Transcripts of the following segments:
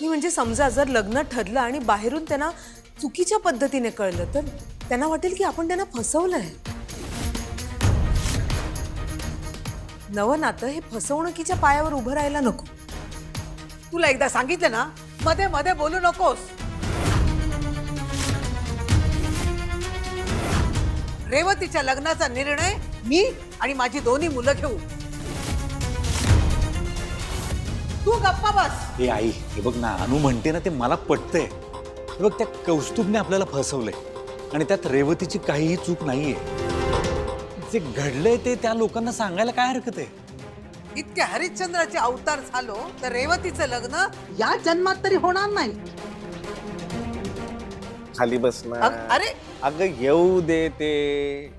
मी म्हणजे समजा जर लग्न ठरलं आणि बाहेरून त्यांना चुकीच्या पद्धतीने कळलं तर त्यांना वाटेल की आपण त्यांना फसवलंय. नवं नातं हे फसवणुकीच्या पायावर उभं राहायला नको. तुला एकदा सांगितलं ना, मध्ये मध्ये बोलू नकोस. रेवतीच्या लग्नाचा निर्णय मी आणि माझी दोन्ही मुलं घेऊ. तू गप्पा बस. हे आई, हे बघ ना, अनु म्हणते ना ते मला पटतंय. हे बघ, त्या कौस्तुभने आपल्याला फसवलंय आणि त्यात रेवतीची काहीही चूक नाहीये. जे घडलंय ते त्या लोकांना सांगायला काय हरकत आहे? इतक्या हरिश्चंद्राचे अवतार झालो तर रेवतीचं लग्न या जन्मात तरी होणार नाही. खाली बस ना. अरे अगं येऊ दे, ते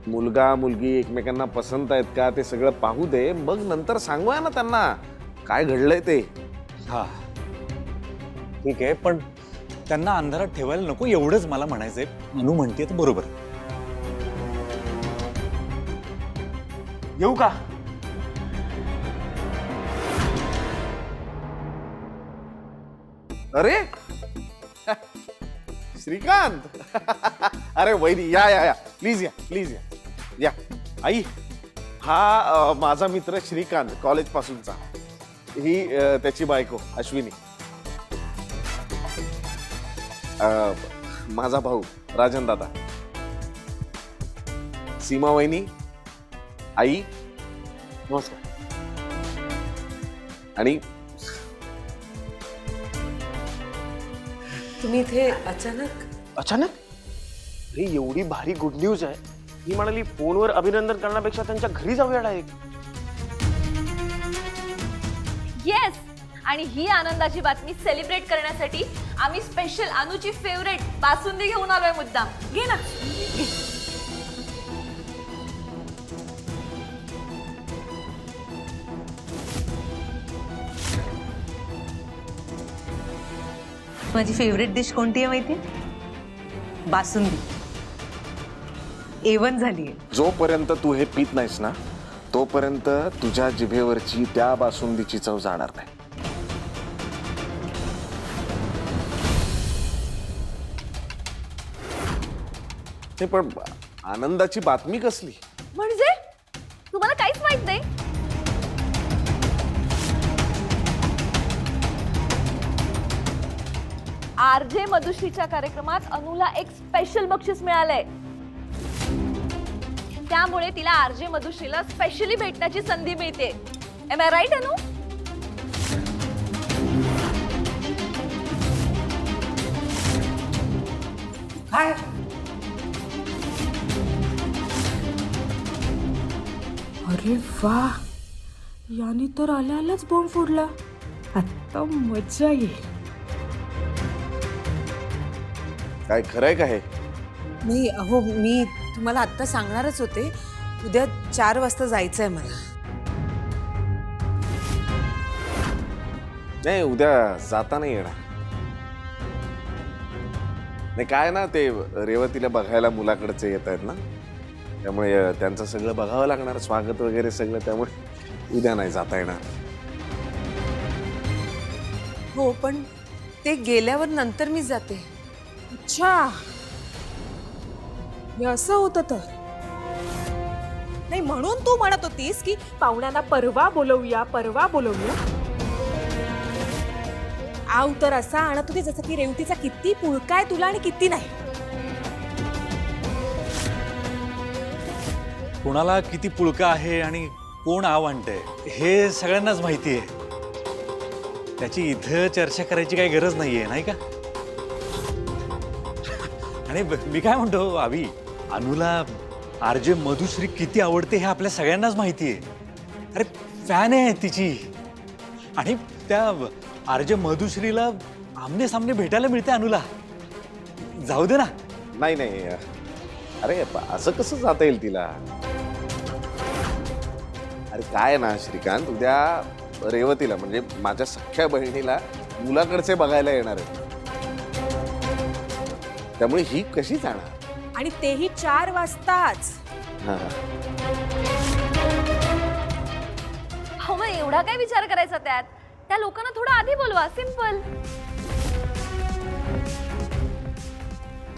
मुलगा मुलगी एकमेकांना पसंत आहेत का ते सगळं पाहू दे, मग नंतर सांगूया ना त्यांना काय घडलंय ते. हा ठीक आहे, पण त्यांना अंधारात ठेवायला नको एवढंच मला म्हणायचंय. अनु म्हणते तर बरोबर. येऊ का? अरे श्रीकांत. अरे वैरी, या या या, प्लीज या, प्लीज या. या आई, हा माझा मित्र श्रीकांत, कॉलेज पासूनचा. ही त्याची बायको अश्विनी. माझा भाऊ राजन दादा. सीमा वहिनी. आई नमस्कार. आणि तुम्ही इथे अचानक? अचानक? अरे एवढी भारी गुड न्यूज आहे. ही म्हणाली फोनवर अभिनंदन करण्यापेक्षा त्यांच्या घरी जाऊया डायरेक्ट. येस, आणि ही आनंदाची बातमी सेलिब्रेट करण्यासाठी आम्ही स्पेशल अनुची फेवरेट बासुंदी घेऊन आलोय मुद्दाम. घे ना. माझी फेवरेट डिश कोणती आहे माहिती? बासुंदी. A1 झालीये. जोपर्यंत तू हे पीत नाहीस ना, तोपर्यंत तुझ्या जिभेवरची त्या बासुंदीची चव जाणार नाही. ते पण आनंदाची बातमी कसली? म्हणजे तुम्हाला काहीच माहित नाही? आरजे मधुश्रीच्या कार्यक्रमात अनुला एक स्पेशल बक्षीस मिळालंय. त्यामुळे तिला आरजे मधुश्रीला स्पेशली भेटण्याची संधी मिळते. एम आय राईट अनु? काय अरे वा, याने तर आल्यालाच बॉम्ब फोडला. आता मजा येईल. काय खरंय का हे? नाही अहो, मी तुम्हाला आत्ता सांगणारच होते. उद्या 4 वाजता जायचंय मला. नाही, उद्या जाता नाही येणार. नाही काय ना, ते रेवतीला बघायला मुलाकडचे येत आहेत ना, त्यामुळे त्यांचं सगळं बघावं लागणार, स्वागत वगैरे सगळं. त्यामुळे उद्या नाही जाता येणार. हो, पण ते गेल्यावर नंतर मी जाते. अच्छा, हे असं होतं तर. नाही, म्हणून तू म्हणत होतीस की पाहुण्यांना परवा बोलवूया, परवा बोलवूया. आव तर असा आणत होती जसं की रेवतीचा किती पुळका आहे तुला आणि किती नाही. कोणाला किती पुळका आहे आणि कोण आव आणतंय हे सगळ्यांनाच माहिती आहे. त्याची इथं चर्चा करायची काही गरज नाहीये, नाही का? आणि मी काय म्हणतो अभि, अनुला आरजे मधुश्री किती आवडते हे आपल्या सगळ्यांनाच माहिती आहे. अरे फॅन आहे तिची. आणि त्या आरजे मधुश्रीला आमने सामने भेटायला मिळते अनुला. जाऊ दे ना. नाही नाही, अरे असं कसं जाता येईल तिला? अरे काय ना श्रीकांत, उद्या रेवतीला म्हणजे माझ्या सख्ख्या बहिणीला मुलाकडचे बघायला येणार आहे. त्यामुळे ही कशी जाणार? आणि तेही 4 वाजताच. हा. हो, मग एवढा काय विचार करायचा त्यात? त्या लोकांना थोडं आधी बोलवा, सिंपल.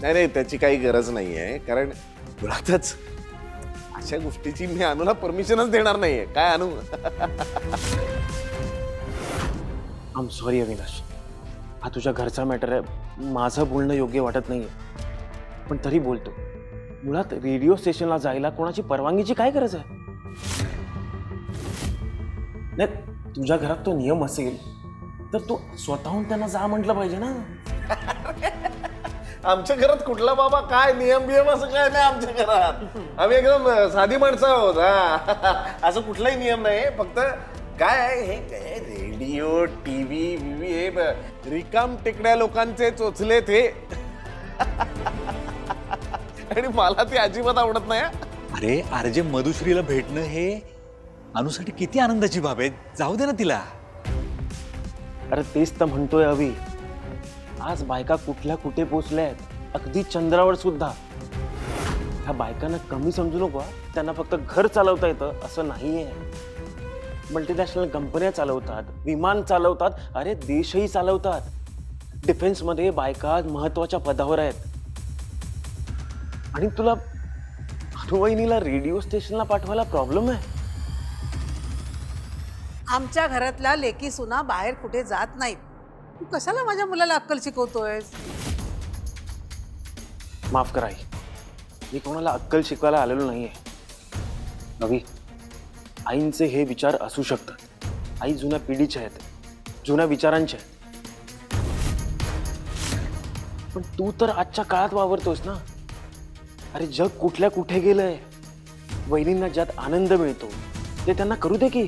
नाही नाही, त्याची काही गरज नाहीये, कारण मुळातच अशा गोष्टीची मी अनुला परमिशनच देणार नाहीये. काय अनु? आय एम सॉरी अविनाश, हा तुझ्या घरचा मॅटर आहे, माझं बोलणं योग्य वाटत नाहीये, पण तरी बोलतो. मुळात रेडिओ स्टेशनला जायला कोणाची परवानगीची काय गरज आहे? नाही, तुझ्या घरात तो नियम असेल तर तू स्वतःहून त्यांना जा म्हटलं पाहिजे ना. आमच्या घरात कुठला बाबा काय नियम बियम असं काय नाही आमच्या घरात. आम्ही एकदम साधी माणसं आहोत. हा, असं कुठलाही नियम नाही. फक्त काय आहे हे काय रेडिओ टीव्ही विवी हे रिकाम टेकड्या लोकांचे चोचले ते. आणि मला ते अजिबात आवडत नाही. अरे आरजे मधुश्रीला भेटणं हे अनुसाठी किती आनंदाची बाब आहे. जाऊ दे ना तिला. अरे तेच तर म्हणतोय अवी, आज बायका कुठल्या कुठे पोचल्यात, अगदी चंद्रावर सुद्धा. ह्या बायकांना कमी समजू नको. त्यांना फक्त घर चालवता येतं असं नाहीये. मल्टीनॅशनल कंपन्या चालवतात, विमान चालवतात, अरे देशही चालवतात. डिफेन्समध्ये बायका महत्वाच्या पदावर आहेत. आणि तुला अनुवहिनीला रेडिओ स्टेशनला पाठवायला प्रॉब्लेम आहे? आमच्या घरातल्या लेकी सुना बाहेर कुठे जात नाहीत. तू कशाला माझ्या मुलाला अक्कल शिकवतोयस? माफ करा आई, मी कोणाला अक्कल शिकवायला आलेलो नाहीये. नवी आईंचे हे विचार असू शकतात. आई जुन्या पिढीच्या आहेत, जुन्या विचारांच्या आहेत. पण तू तर आजच्या काळात वावरतोस ना. अरे जग कुठल्या कुठे गेलंय. वहिनींना ज्यात आनंद मिळतो ते त्यांना करू दे की.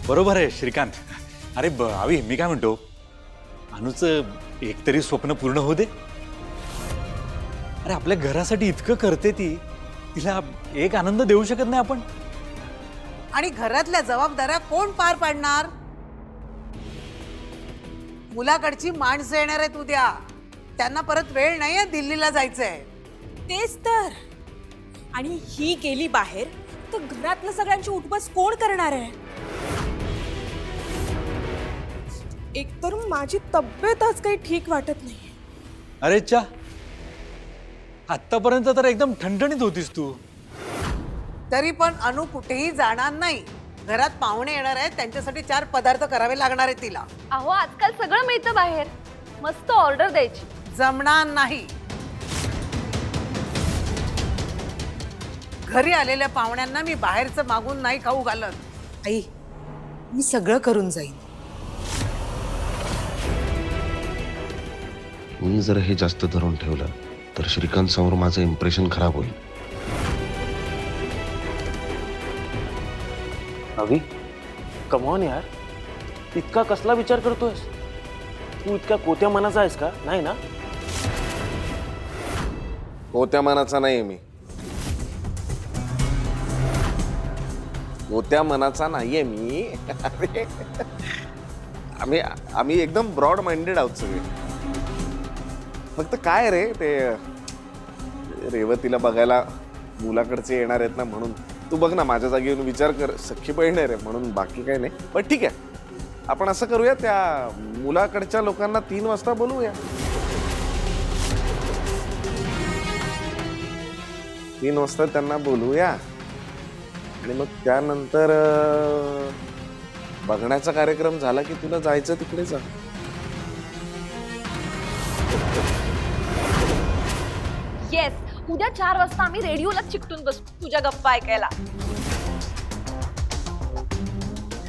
बरोबर आहे श्रीकांत. अरे आवी, मी काय म्हणतो, अनुचं एकतरी स्वप्न पूर्ण होऊ दे. अरे आपल्या घरासाठी इतकं करते ती, तिला एक आनंद देऊ शकत नाही आपण? आणि घरातल्या जबाबदाऱ्या कोण पार पाडणार? मुलाकडची माणसं येणार आहेत उद्या. त्यांना परत वेळ नाहीये, दिल्लीला जायचंय. तेच तर. आणि ही गेली बाहेर तर घरातलं सगळ्यांची उठबस कोण करणार आहे? एकतर माझी तब्येतच काही ठीक वाटत नाही. अरे चा, आतापर्यंत तर एकदम ठणठणीत होतीस तू. तरी पण अनु कुठेही जाणार नाही. घरात पाहुणे येणार आहेत, त्यांच्यासाठी 4 पदार्थ करावे लागणार आहेत तिला. अहो आजकाल सगळं मिळतं बाहेर, मस्त ऑर्डर द्यायची. जमणार नाही. घरी आलेल्या पाहुण्यांना मी बाहेरचं मागून नाही खाऊ घालत. आई, मी सगळं करून जाईन. मी जर हे जास्त धरून ठेवलं तर श्रीकांत समोर माझं इम्प्रेशन खराब होईल. अवी कम ऑन यार, इतका कसला विचार करतोयस तू? इतक्या कोत्या मनाचा आहेस का? नाही ना? कोत्या मनाचा नाही मी. कोत्या मनाचा नाहीये मी. अरे, आम्ही एकदम ब्रॉड माइंडेड आहोत सगळे. फक्त काय रे, ते रेवतीला बघायला मुलाकडचे येणार आहेत ना, म्हणून. तू बघ ना, माझ्या जागी येऊन विचार कर. सख्खी बहीण आहे रे म्हणून, बाकी काही नाही. पण ठीक आहे, आपण असं करूया, त्या मुलाकडच्या लोकांना 3 वाजता बोलवूया. 3 वाजता त्यांना बोलवूया आणि मग त्यानंतर बघण्याचा कार्यक्रम झाला की तुला जायचं तिकडे जा. येस, उद्या 4 वाजता आम्ही रेडिओला चिकटून बसू तुझ्या गप्पा ऐकायला.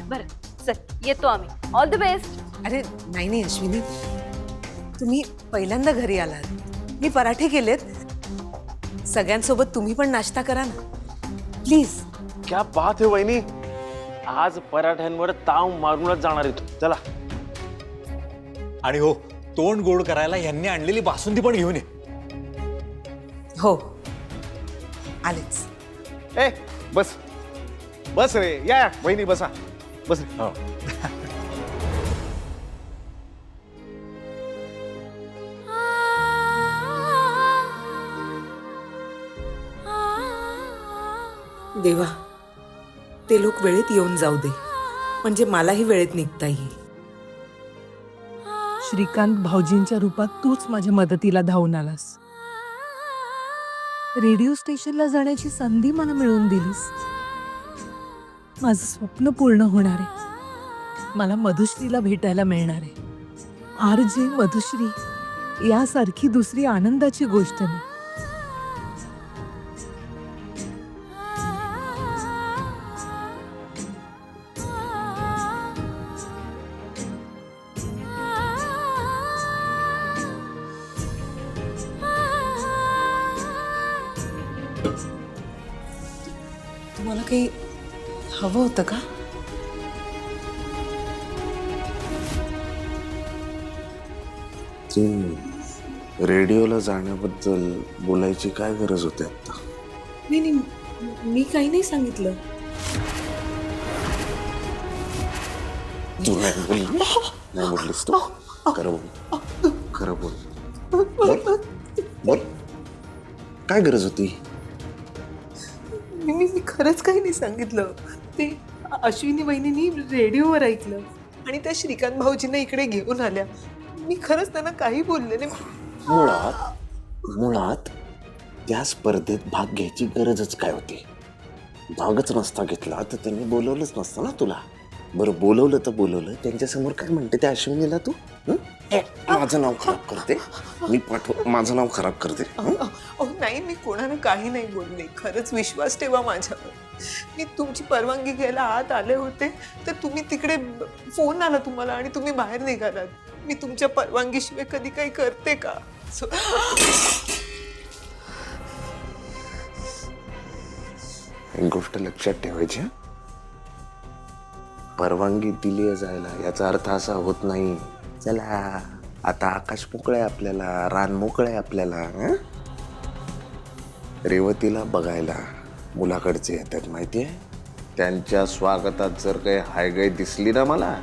बरं चल, येतो आम्ही. All the best. अरे नाही नाही अश्विनी, तुम्ही पहिल्यांदा घरी आलात. मी पराठे केलेत. सगळ्यांसोबत तुम्ही पण नाश्ता करा ना प्लीज. क्या बात आहे वहिनी, आज पराठ्यांवर ताव मारूनच जाणार आहे तू. चला. आणि हो, तोंड गोड करायला यांनी आणलेली बासुंदी पण घेऊन ये. हो आलेच. ए बस बस रे, या वहिनी बसा. बस रे. हो. देवा, ते लोक वेळेत येऊन जाऊ दे. म्हणजे मलाही वेळेत निघता येईल. श्रीकांत भाऊजींच्या रूपात तूच माझ्या मदतीला धावून आलास. रेडिओ स्टेशनला जाण्याची संधी मला मिळवून दिलीस. माझं स्वप्न पूर्ण होणार आहे. मला मधुश्रीला भेटायला मिळणार आहे. RJ मधुश्री यासारखी दुसरी आनंदाची गोष्ट नाही. तुम्हाला काही हवं होतं का? रेडिओला जाण्याबद्दल बोलायची काय गरज होती आता? नाही नाही, मी काही नाही सांगितलं. तू नाही बोलली, नाही बोललीस तू. खरं बोल, खरं बोल. बोल बोल, काय गरज होती? मी खरंच काही नाही सांगितलं. ते अश्विनी वहिनीनी रेडिओवर ऐकलं आणि त्या श्रीकांत भाऊजींना इकडे घेऊन आल्या. मी खरंच त्यांना काही बोलले नाही. मुळात त्या स्पर्धेत भाग घ्यायची गरजच काय होती? भागच नसता घेतला तर त्यांनी बोलवलंच नसतं ना तुला. बरं बोलवलं तर बोलवलं, त्यांच्यासमोर काय म्हणते त्या अश्विनीला तू? माझं नाव खराब करते, मी माझं नाव खराब करते. अहो नाही, मी कोणाला काही नाही बोलले. खरंच विश्वास ठेवा माझ्यावर. मी तुमची परवानगी घ्यायला आत आले होते तर तुम्ही तिकडे फोन आला तुम्हाला आणि तुम्ही बाहेर निघालात. मी तुमच्या परवानगीशिवाय कधी काही करते का? एक गोष्ट लक्षात ठेवायची, परवानगी दिली जायला याचा अर्थ असा होत नाही चला आता आकाश मोकळं आहे आपल्याला, रान मोकळं आहे आपल्याला. रेवतीला बघायला मुलाकडचे येतात माहितीये. त्यांच्या स्वागतात जर काही हायगाय दिसली ना मला,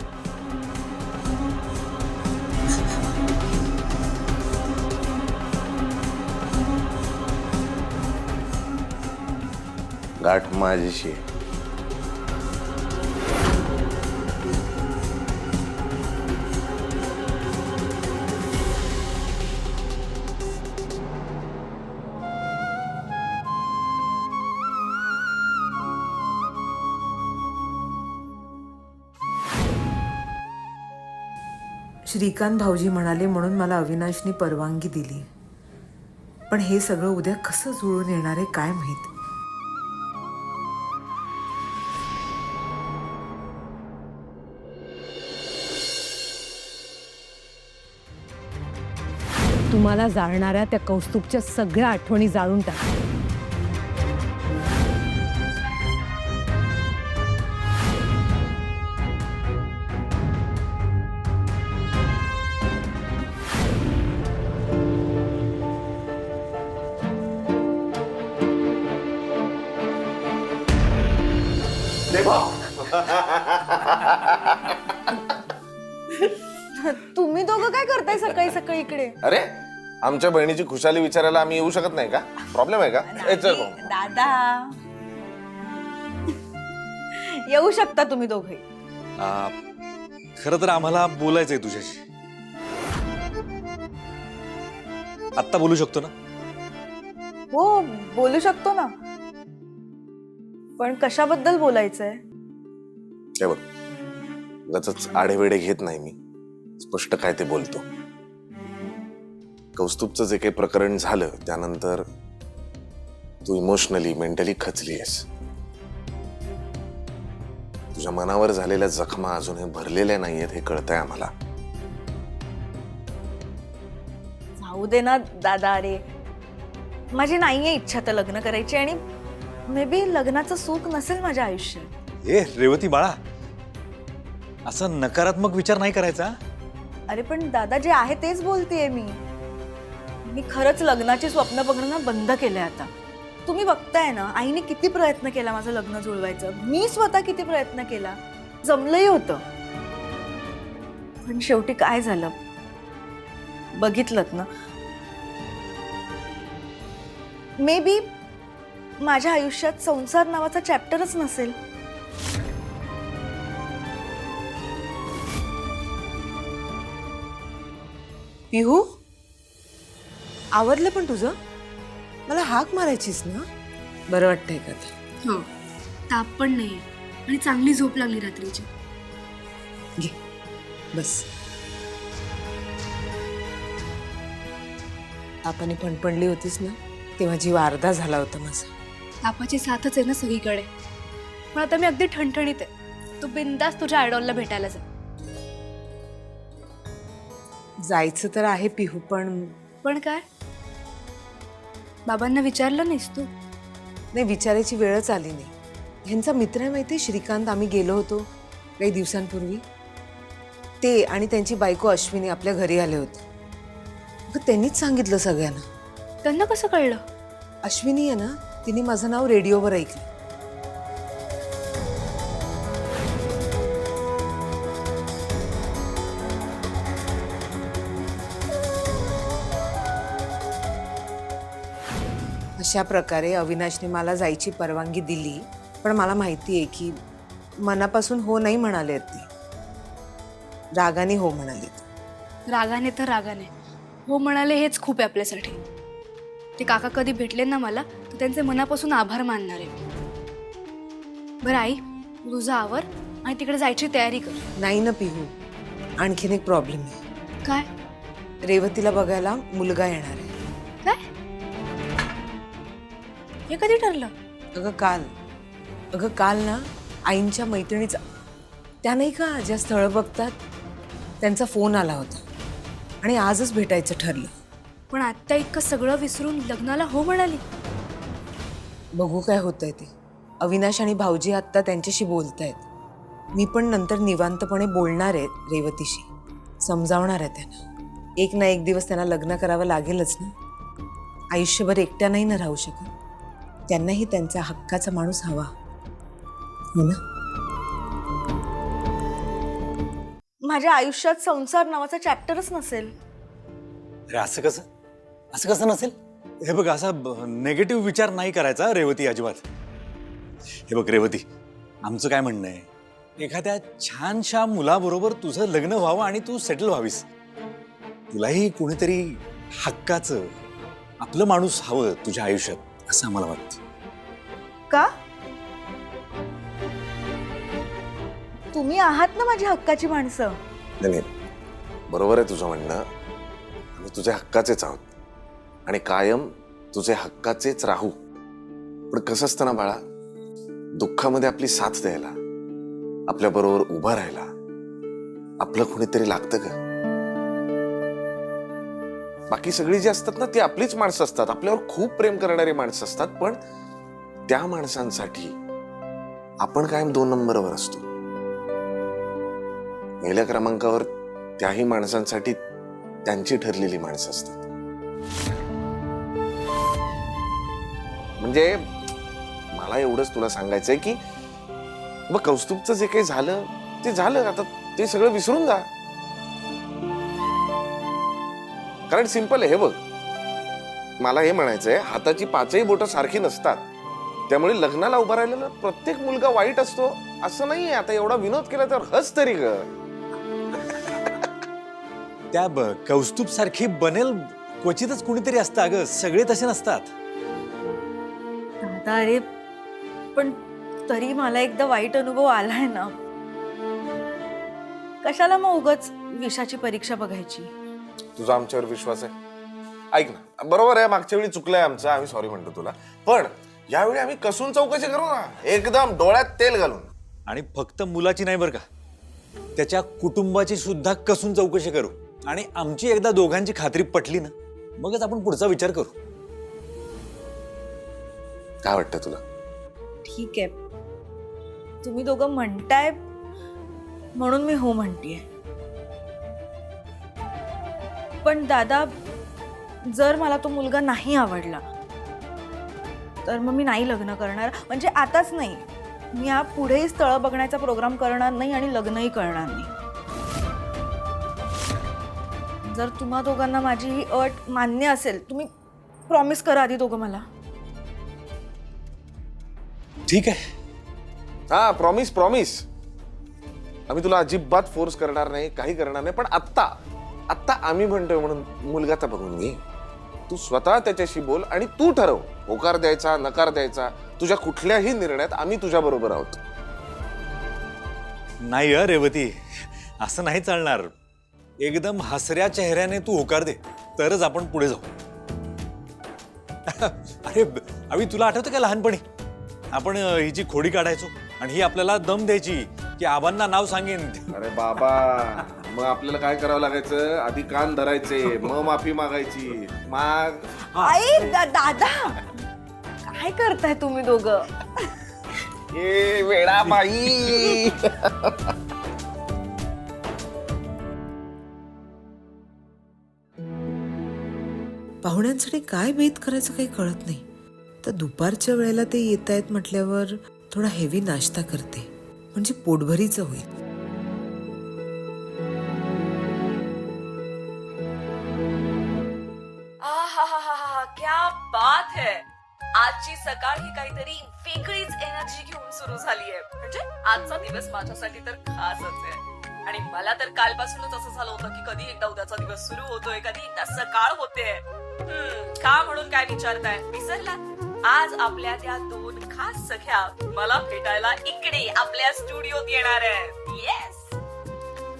गाठ माझीशी. श्रीकांत भाऊजी म्हणाले म्हणून मला अविनाशनी परवानगी दिली. पण हे सगळं उद्या कसं जुळून येणार आहे काय माहित. तुम्हाला जाणणाऱ्या त्या कौस्तुभच्या सगळ्या आठवणी जाळून टाक. तुम्ही दोघं काय करताय सकाळी सकाळी इकडे? अरे आमच्या बहिणीची खुशाली विचारायला आम्ही येऊ शकत नाही का? प्रॉब्लेम आहे का? ए, चल भाऊ. दादा येऊ शकता तुम्ही दोघे. खरं तर आम्हाला बोलायचंय तुझ्याशी. आत्ता बोलू शकतो ना? हो बोलू शकतो ना, पण कशाबद्दल बोलायचंय? हे बघ, उगाचच आढेवेढे घेत नाही मी, स्पष्ट काय ते बोलतो. कौस्तुभचं जे काही प्रकरण झालं त्यानंतर तू इमोशनली मेंटली खचली आहेस. तुझ्या मनावर झालेल्या जखमा अजूनही भरलेल्या नाहीयेत हे कळतंय आम्हाला. जाऊ दे ना दादा. अरे माझी नाहीये इच्छा तर लग्न करायची आणि मे बी लग्नाचं सुख नसेल माझ्या आयुष्यात. ए रेवती बाळा, असं नकारात्मक विचार नाही करायचा. अरे पण दादा जे आहे तेच बोलतेय मी. मी खरंच लग्नाची स्वप्न बघणं बंद केलंय आता. तुम्ही बघताय ना, आईने किती प्रयत्न केला माझं लग्न जुळवायचं. मी स्वतः किती प्रयत्न केला, जमलंही होतं. पण शेवटी काय झालं बघितलंत ना. मे बी माझ्या आयुष्यात संसार नावाचा चॅप्टरच नसेल. पिहू आवडलं पण तुझं? मला हाक मारायचीस ना? बरं वाटतंय का आता? हो, ताप पण नाही आणि चांगली झोप लागली रात्रीची. घे बस. तापाने फणफणली होतीस ना तेव्हा जीव अर्धा झाला होता माझा. तापाची साथच आहे ना सगळीकडे. पण आता मी अगदी ठणठणीत आहे. तू बिंदास तुझ्या आयडॉलला भेटायला जा. जायचं तर आहे पिहू, पण काय? बाबांना विचारलं नाहीस तू? नाही, विचारायची वेळच आली नाही. ह्यांचा मित्र आहे माहिती श्रीकांत, आम्ही गेलो होतो काही दिवसांपूर्वी. ते आणि त्यांची बायको अश्विनी आपल्या घरी आले होते. त्यांनीच सांगितलं सगळ्यांना. त्यांना कसं कळलं? अश्विनी आहे ना, तिने माझं नाव रेडिओवर ऐकलं. अशा प्रकारे अविनाशने मला जायची परवानगी दिली. पण मला माहिती आहे की मनापासून हो नाही म्हणाले आहेत ते. रागाने हो म्हणाले. रागाने तर रागाने हो म्हणाले हेच खूप आहे आपल्यासाठी. ते काका कधी भेटले ना मला तर त्यांचे मनापासून आभार मानणार आहे. बरं आई, तुझं आवर आणि तिकडे जायची तयारी कर. नाही ना पिहू, आणखीन एक प्रॉब्लेम आहे. काय? रेवतीला बघायला मुलगा येणार आहे. काय? हे कधी ठरलं? अगं काल ना आईंच्या मैत्रिणीचा, त्या नाही का ज्या स्थळं बघतात, त्यांचा फोन आला होता आणि आजच भेटायचं ठरलं. पण आत्ता इतकं सगळं विसरून लग्नाला हो म्हणाली? बघू काय होतंय ते. अविनाश आणि भाऊजी आत्ता त्यांच्याशी बोलतायत. मी पण नंतर निवांतपणे बोलणार आहे रेवतीशी, समजावणार आहे त्यांना. एक ना एक दिवस त्यांना लग्न करावं लागेलच ना. आयुष्यभर एकट्या नाही ना राहू शकत. त्यांनाही त्यांचा हक्काचा माणूस हवा, हो ना? माझ्या आयुष्यात संसार नावाचा चॅप्टरच नसेल. अरे असं कसं नसेल? हे बघ, असा नेगेटिव्ह विचार नाही करायचा रेवती, अजिबात. हे बघ रेवती, आमचं काय म्हणणं आहे, एखाद्या छानशा मुलाबरोबर तुझं लग्न व्हावं आणि तू सेटल व्हावीस. तुलाही कोणीतरी हक्काचं आपलं माणूस हवं तुझ्या आयुष्यात, असं आम्हाला वाटतं. का? तुम्ही आहात ना माझी हक्काची माणसं. नाही, बरोबर आहे तुझं म्हणणं. आम्ही तुझ्या हक्काचेच आहोत आणि कायम तुझे हक्काचेच राहू. पण कसं असतं ना बाळा, दुःखामध्ये आपली साथ द्यायला, आपल्या बरोबर उभं राहायला आपलं कोणीतरी लागतं का? बाकी सगळी जी असतात ना ती आपलीच माणसं असतात, आपल्यावर खूप प्रेम करणारी माणसं असतात. पण त्या माणसांसाठी आपण कायम 2 नंबरवर असतो. पहिल्या क्रमांकावर त्याही माणसांसाठी त्यांची ठरलेली माणसं असतात. म्हणजे मला एवढंच तुला सांगायचंय की मग कौस्तुभचं जे काही झालं ते झालं. आता ते सगळं विसरून जा. कारण सिंपल आहे. हे बघ, मला हे म्हणायचंय, हाताची 5ही बोटं सारखी नसतात. त्यामुळे लग्नाला उभा राहिलेला प्रत्येक मुलगा वाईट असतो असं नाहीये. आता एवढा विनोद केला तर हस तरी ग. त्या कौस्तुभ सारखी बनेल क्वचितच कुणीतरी असतं अगं, सगळे तसे नसतात. दादा, अरे पण तरी मला एकदा वाईट अनुभव आलाय ना. कशाला मग उगाच विषाची परीक्षा बघायची? तुझा आमच्यावर विश्वास आहे? ऐक ना, बरोबर आहे, मागच्या वेळी चुकलंय आमचं, आम्ही सॉरी म्हणतो तुला. पण यावेळी आम्ही कसून चौकशी करू ना, एकदम डोळ्यात तेल घालून. आणि फक्त मुलाची नाही बरं का, त्याच्या कुटुंबाची सुद्धा कसून चौकशी करू. आणि आमची एकदा दोघांची खात्री पटली ना, मगच आपण पुढचा विचार करू. काय वाटतं तुला? ठीक आहे, तुम्ही दोघं म्हणताय म्हणून मी हो म्हणतेय. पण दादा, जर मला तो मुलगा नाही आवडला तर मग मी नाही लग्न करणार. म्हणजे आताच नाही, मी या पुढेही स्थळ बघण्याचा प्रोग्राम करणार नाही आणि लग्नही करणार नाही. जर तुम्हा दोघांना माझी ही अट मान्य असेल, तुम्ही प्रॉमिस करा आधी दोघं मला. ठीक आहे. हा, प्रॉमिस. आम्ही तुला अजिबात फोर्स करणार नाही, काही करणार नाही. पण आत्ता आत्ता आम्ही म्हणतोय म्हणून मुलगा तर बघून घे. तू स्वतः त्याच्याशी बोल आणि तू ठरव होकार द्यायचा नकार द्यायचा. तुझ्या कुठल्याही निर्णयात आम्ही तुझ्या बरोबर आहोत. नाही रेवती, असं नाही चालणार. एकदम हसऱ्या चेहऱ्याने तू होकार दे, तरच आपण पुढे जाऊ. अरे अवी, तुला आठवतं का लहानपणी आपण हिची खोडी काढायचो आणि ही आपल्याला दम द्यायची की आबांना नाव सांगेन. अरे बाबा, मग आपल्याला काय करावं लागायचं? आधी कान धरायचे, मग माफी मागायची. मग आई दादा काय करताय तुम्ही दोघं? ए वेडा बाई. पाहुण्यांसाठी काय बेत करायचं काही कळत नाही. तर दुपारच्या वेळेला ते येत आहेत म्हटल्यावर थोडा हेवी नाश्ता करते, म्हणजे पोटभरीचं होईल. क्या बात है. आजची सकाळ ही काहीतरी वेगळीच एनर्जी घेऊन सुरू झाली आहे. म्हणजे आजचा दिवस माझ्यासाठी तर खासच आहे. आणि मला तर कालपासूनच असं झालं होतं की कधी एकदा उद्याचा दिवस सुरू होतोय, कधी एकदा सकाळ होते. का म्हणून काय विचारताय? विसरला? आज आपल्या त्या 2 खास सख्या मला भेटायला इकडे आपल्या स्टुडिओत येणार आहेत. येस,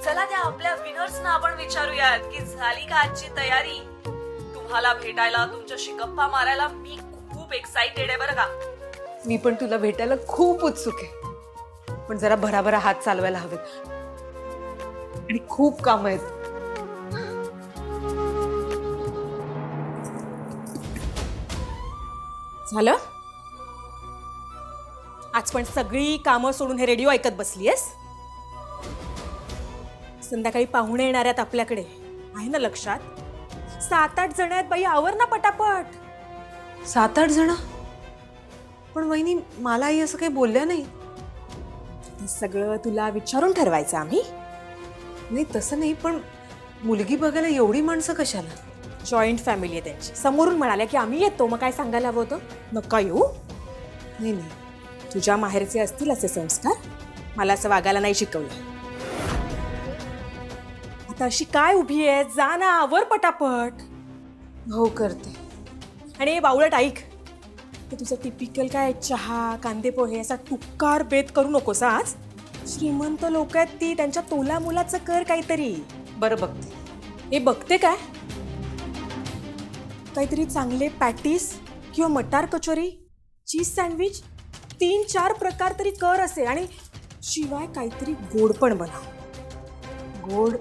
चला त्या आपल्या विनर्सना आपण विचारूयात की झाली का आजची तयारी. तुम्हाला भेटायला, तुमच्याशी गप्पा मारायला मी खूप एक्साइटेड आहे बरं का. मी पण तुला भेटायला खूप उत्सुक आहे, पण जरा भराभरा हात चालवायला हवेत आणि खूप काम आहेत. झालं? आज पण सगळी कामं सोडून हे रेडिओ ऐकत बसलीयस? संध्याकाळी पाहुणे येणार आहेत आपल्याकडे, आहे ना लक्षात? 7-8 जण आहेत बाई, आवर ना पटापट. 7-8 जण? पण वहिनी, मला आई असं काही बोलल्या नाही. हे सगळं तुला विचारून ठरवायचं आम्ही? नाही तसं नाही, पण मुलगी बघायला एवढी माणसं कशाला? जॉईंट फॅमिली आहे त्यांची. समोरून म्हणाल्या की आम्ही येतो, मग काय सांगायला हवं होतं? नका येऊ. नाही नाही, तुझ्या माहेरचे असतील असे संस्कार, मला असं वागायला नाही शिकवलं. आता अशी काय उभी आहे? जा ना, आवर पटापट. हो करते. आणि बावळट ऐक, ते तुझं टिपिकल काय चहा कांदे पोहे असा टुक्कार बेत करू नकोस आज. श्रीमंत लोक आहेत ती, त्यांच्या तोला मुलाचं कर काहीतरी. बरं बघते. हे बघते काय? काहीतरी चांगले पॅटीस किंवा मटार कचोरी, चीज सँडविच, 3-4 प्रकार तरी कर असे. आणि शिवाय काहीतरी गोड पण बनव. गोड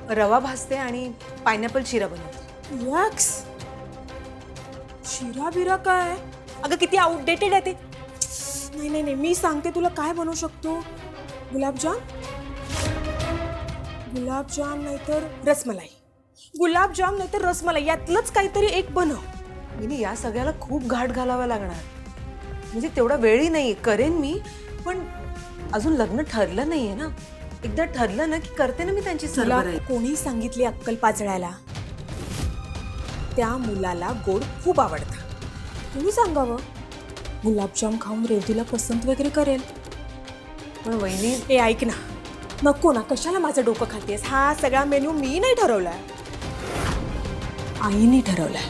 रवा भाजते आणि पायनॅपल शिरा बनवते. यक्स, शिरा बिरा काय? अगं किती आउटडेटेड आहे ते. नाही नाही नाही, मी सांगते तुला काय बनवू शकतो. गुलाबजाम, गुलाबजाम नाहीतर रसमलाई, गुलाबजाम नाहीतर रसमलाई, यातलंच काहीतरी एक बनव. मी या सगळ्याला खूप घाट घालावा लागणार, म्हणजे तेवढा वेळही नाही. करेन मी, पण अजून लग्न ठरलं नाहीये ना. एकदा ठरलं ना की करते ना मी त्यांची तुला सरबराई. कोणी सांगितली अक्कल पाजळायला? त्या मुलाला गोड खूप आवडतं, तुम्ही सांगावं. गुलाबजाम खाऊन रेवतीला पसंत वगैरे करेल. पण वहिनी, ए ऐक ना, नको ना, कशाला माझं डोकं खातेस? हा सगळा मेन्यू मी नाही ठरवलाय, आईने ठरवलाय.